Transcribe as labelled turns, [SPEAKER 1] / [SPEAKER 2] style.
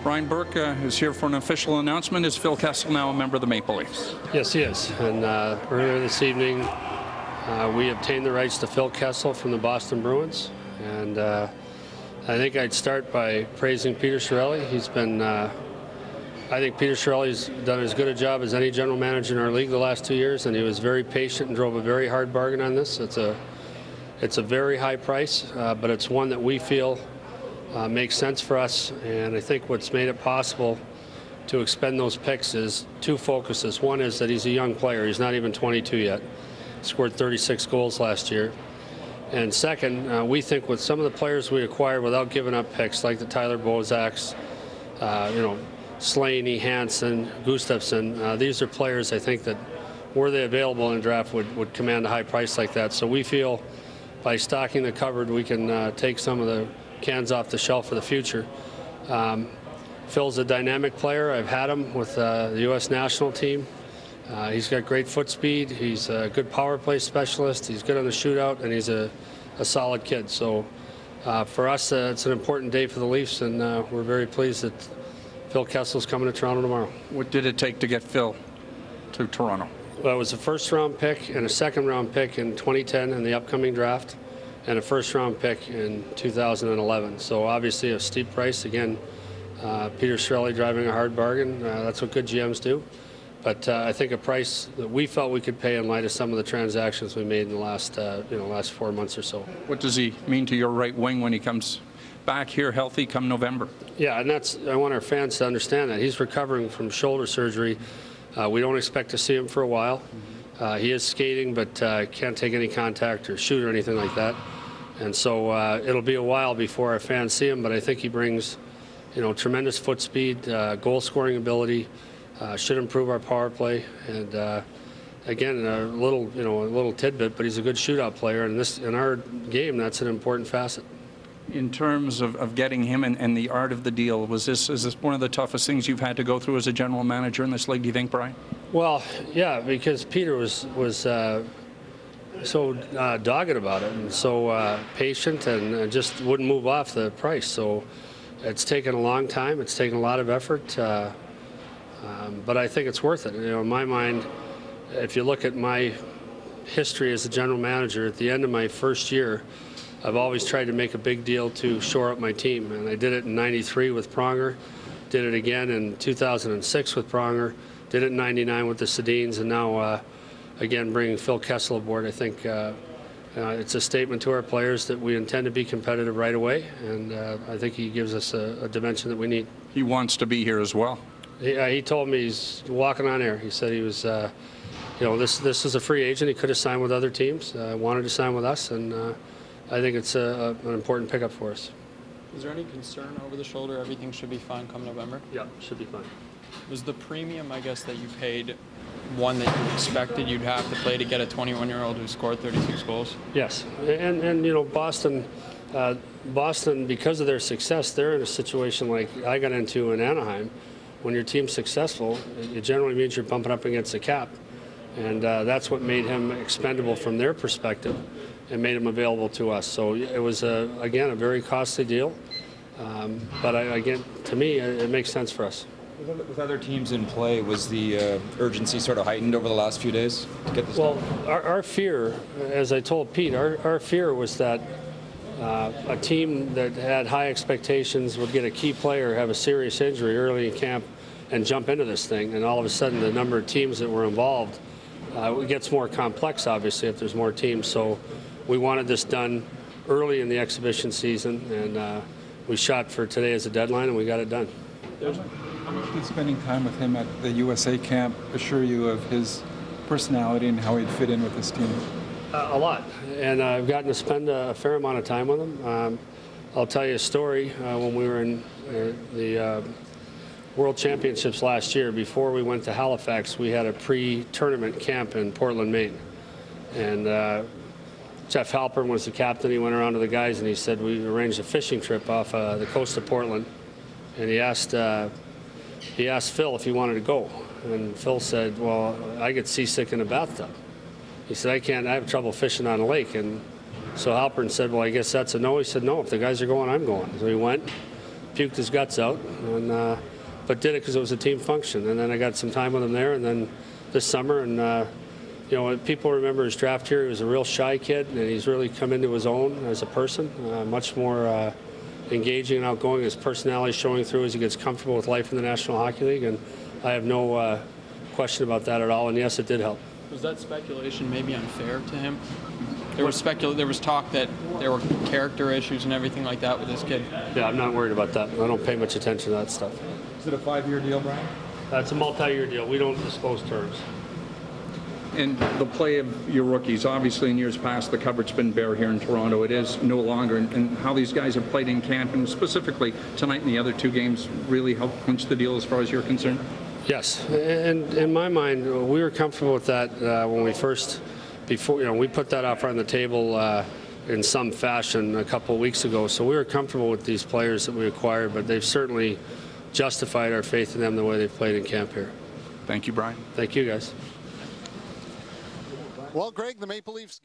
[SPEAKER 1] Brian Burke is here for an official announcement. Is Phil Kessel now a member of the Maple Leafs?
[SPEAKER 2] Yes, he is. And earlier this evening, we obtained the rights to Phil Kessel from the Boston Bruins. And I think I'd start by praising Peter Chiarelli. He's been, I think Peter Chiarelli's done as good a job as any general manager in our league the last 2 years, and he was very patient and drove a very hard bargain on this. It's a very high price, but it's one that we feel makes sense for us. And I think what's made it possible to expend those picks is two focuses. One is that he's a young player. He's not even 22 yet. Scored 36 goals last year. And second, we think with some of the players we acquired without giving up picks, like the Tyler Bozaks, Slaney, Hansen, Gustafsson, these are players I think that were they available in the draft would command a high price like that. So we feel by stocking the cupboard, we can take some of the cans off the shelf for the future. Phil's a dynamic player. I've had him with the U.S. national team. He's got great foot speed. He's a good power play specialist. He's good on the shootout, and he's a solid kid. So for us, it's an important day for the Leafs, and we're very pleased that Phil Kessel's coming to Toronto tomorrow.
[SPEAKER 1] What did it take to get Phil to Toronto?
[SPEAKER 2] Well, it was a first-round pick and a second-round pick in 2010 in the upcoming draft, and a first-round pick in 2011. So obviously a steep price. Again, Peter Chiarelli driving a hard bargain. That's what good GMs do. But I think a price that we felt we could pay in light of some of the transactions we made in the last 4 months or so. What
[SPEAKER 1] does he mean to your right wing when he comes back here healthy come November?
[SPEAKER 2] Yeah, and I want our fans to understand that. He's recovering from shoulder surgery. We don't expect to see him for a while. He is skating, but can't take any contact or shoot or anything like that. And so it'll be a while before our fans see him, but I think he brings, tremendous foot speed, goal-scoring ability, should improve our power play. And again, a little tidbit, but he's a good shootout player, and in our game, that's an important facet.
[SPEAKER 1] In terms of getting him and the art of the deal, is this one of the toughest things you've had to go through as a general manager in this league, do you think, Brian?
[SPEAKER 2] Well, yeah, because Peter was so dogged about it and so patient and just wouldn't move off the price. So it's taken a long time. It's taken a lot of effort, but I think it's worth it. In my mind, if you look at my history as a general manager, at the end of my first year, I've always tried to make a big deal to shore up my team, and I did it in '93 with Pronger, did it again in 2006 with Pronger, did it in '99 with the Sedins, and now again bringing Phil Kessel aboard. I think it's a statement to our players that we intend to be competitive right away, and I think he gives us a dimension that we need.
[SPEAKER 1] He wants to be here as well.
[SPEAKER 2] He told me he's walking on air. He said he was, this is a free agent. He could have signed with other teams, wanted to sign with us, and I think it's an important pickup for us.
[SPEAKER 3] Is there any concern over the shoulder? Everything should be fine come November?
[SPEAKER 2] Yeah, should be fine.
[SPEAKER 3] Was the premium, I guess, that you paid one that you expected you'd have to play to get a 21-year-old who scored 36 goals?
[SPEAKER 2] Yes, and Boston, because of their success, they're in a situation like I got into in Anaheim. When your team's successful, it generally means you're bumping up against the cap, and that's what made him expendable from their perspective and made him available to us. So it was, again, a very costly deal, but again, to me, it makes sense for us.
[SPEAKER 4] With other teams in play, was the urgency sort of heightened over the last few days to get this done?
[SPEAKER 2] Well, our fear, as I told Pete, our fear was that a team that had high expectations would get a key player, have a serious injury early in camp, and jump into this thing. And all of a sudden, the number of teams that were involved, it gets more complex, obviously, if there's more teams. So we wanted this done early in the exhibition season, and we shot for today as a deadline, and we got it done.
[SPEAKER 5] How much did spending time with him at the USA camp assure you of his personality and how he'd fit in with this team?
[SPEAKER 2] A lot, and I've gotten to spend a fair amount of time with him. I'll tell you a story. When we were in the World Championships last year, before we went to Halifax, we had a pre-tournament camp in Portland, Maine. And Jeff Halpern was the captain. He went around to the guys and he said, we arranged a fishing trip off the coast of Portland. And he asked Phil if he wanted to go. And Phil said, well, I get seasick in a bathtub. He said, I have trouble fishing on a lake. And so Halpern said, well, I guess that's a no. He said, no, if the guys are going, I'm going. So he went. puked his guts out, and but did it because it was a team function. And then I got some time with him there, and then this summer, and you know, people remember his draft year. He was a real shy kid, and he's really come into his own as a person, much more engaging and outgoing. His personality showing through as he gets comfortable with life in the National Hockey League, and I have no question about that at all. And yes, it did help.
[SPEAKER 3] Was that speculation maybe unfair to him? There was talk that there were character issues and everything like that with this kid.
[SPEAKER 2] Yeah, I'm not worried about that. I don't pay much attention to that stuff.
[SPEAKER 4] Is it a 5-year deal, Brian?
[SPEAKER 2] That's a multi-year deal. We don't disclose terms.
[SPEAKER 1] And the play of your rookies, obviously in years past, the cupboard's been bare here in Toronto. It is no longer. And how these guys have played in camp, and specifically tonight and the other 2 games, really helped clinch the deal as far as you're concerned?
[SPEAKER 2] Yes, and in my mind, we were comfortable with that when we first, before, you know, we put that offer on the table in some fashion a couple of weeks ago. So we were comfortable with these players that we acquired, but they've certainly justified our faith in them the way they've played in camp here.
[SPEAKER 1] Thank you, Brian.
[SPEAKER 2] Thank you, guys.
[SPEAKER 6] Well, Greg, the Maple Leafs